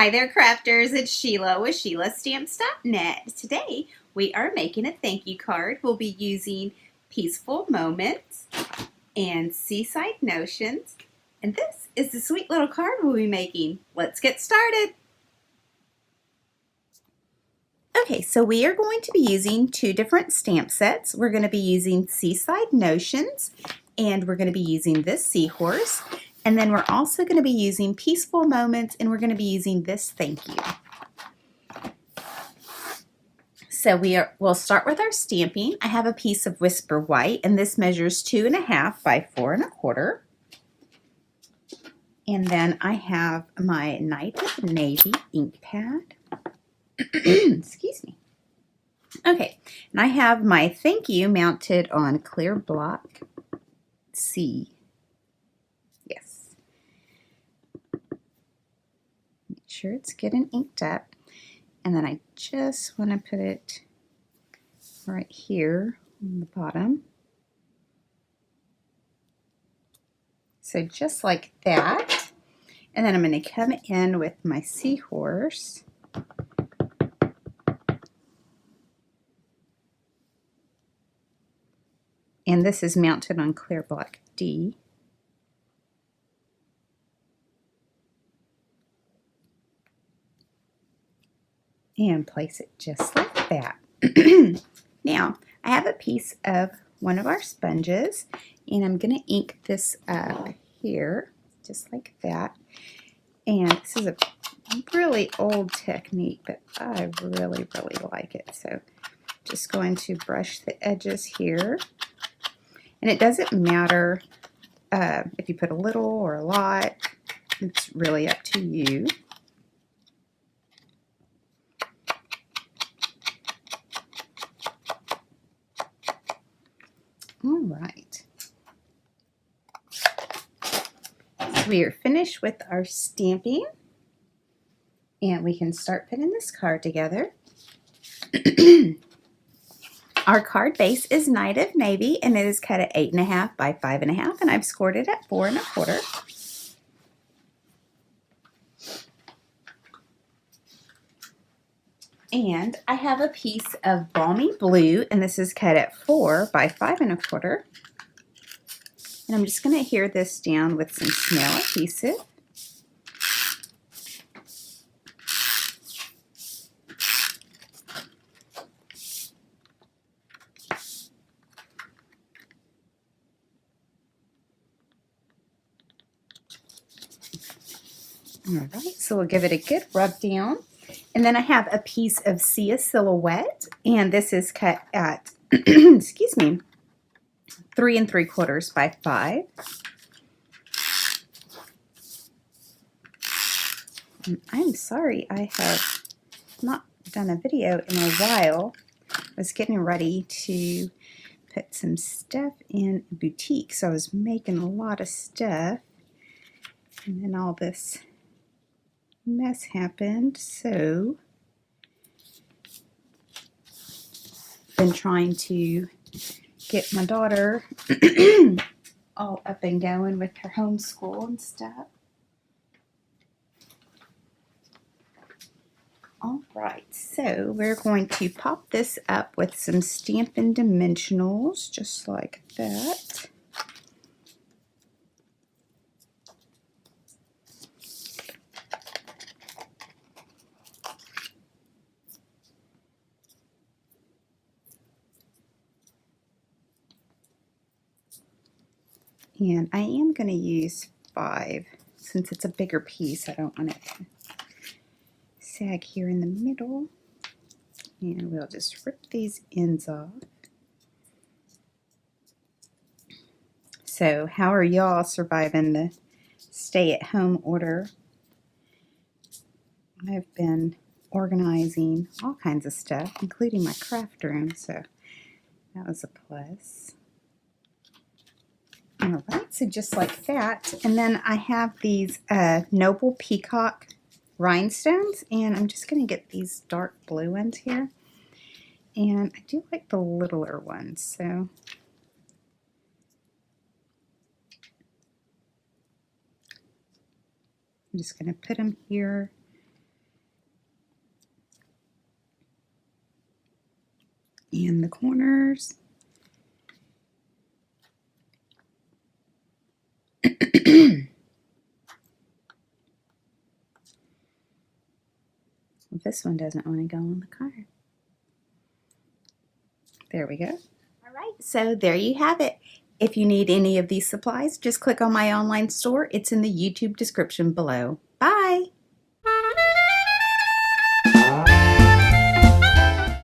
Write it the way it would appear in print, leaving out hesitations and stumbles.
Hi there, crafters. It's Sheila with SheilaStamps.net. Today, we are making a thank you card. We'll be using Peaceful Moments and Seaside Notions. And this is the sweet little card we'll be making. Let's get started. Okay, so we are going to be using two different stamp sets. We're going to be using Seaside Notions, and we're going to be using this seahorse. And then we're also going to be using Peaceful Moments, and we're going to be using this thank you. So we'll start with our stamping. I have a piece of Whisper White, and this measures 2.5 by 4 1/4. And then I have my Night of Navy ink pad. Excuse me. Okay, and I have my thank you mounted on clear block C. Yes. Make sure it's good and inked up. And then I just want to put it right here on the bottom. So just like that. And then I'm going to come in with my seahorse. And this is mounted on clear block D. And place it just like that. Now, I have a piece of one of our sponges, and I'm going to ink this up here, just like that. And this is a really old technique, but I really like it. So just going to brush the edges here. And it doesn't matter if you put a little or a lot. It's really up to you. All right. So we are finished with our stamping, and we can start putting this card together. Our card base is Night of Navy, and it is cut at 8.5 by 5.5, and I've scored it at 4 1/4. And I have a piece of Balmy Blue, and this is cut at 4 by 5 1/4. And I'm just going to adhere this down with some snail adhesive. All right, so we'll give it a good rub down. And then I have a piece of Sia Silhouette, and this is cut at, excuse me, 3 3/4 by 5. And I'm sorry, I have not done a video in a while. I was getting ready to put some stuff in a boutique, so I was making a lot of stuff, and then all this mess happened. So been trying to get my daughter all up and going with her homeschool and stuff. All right, so we're going to pop this up with some Stampin' Dimensionals, just like that. And I am going to use 5. Since it's a bigger piece, I don't want it to sag here in the middle. And we'll just rip these ends off. So how are y'all surviving the stay-at-home order? I've been organizing all kinds of stuff, including my craft room, so that was a plus. All right, so just like that. And then I have these Noble Peacock rhinestones, and I'm just going to get these dark blue ones here. And I do like the littler ones, so I'm just going to put them here and the corners. This one doesn't want to go on the card. There we go. All right, so there you have it. If you need any of these supplies, just click on my online store. It's in the YouTube description below. Bye!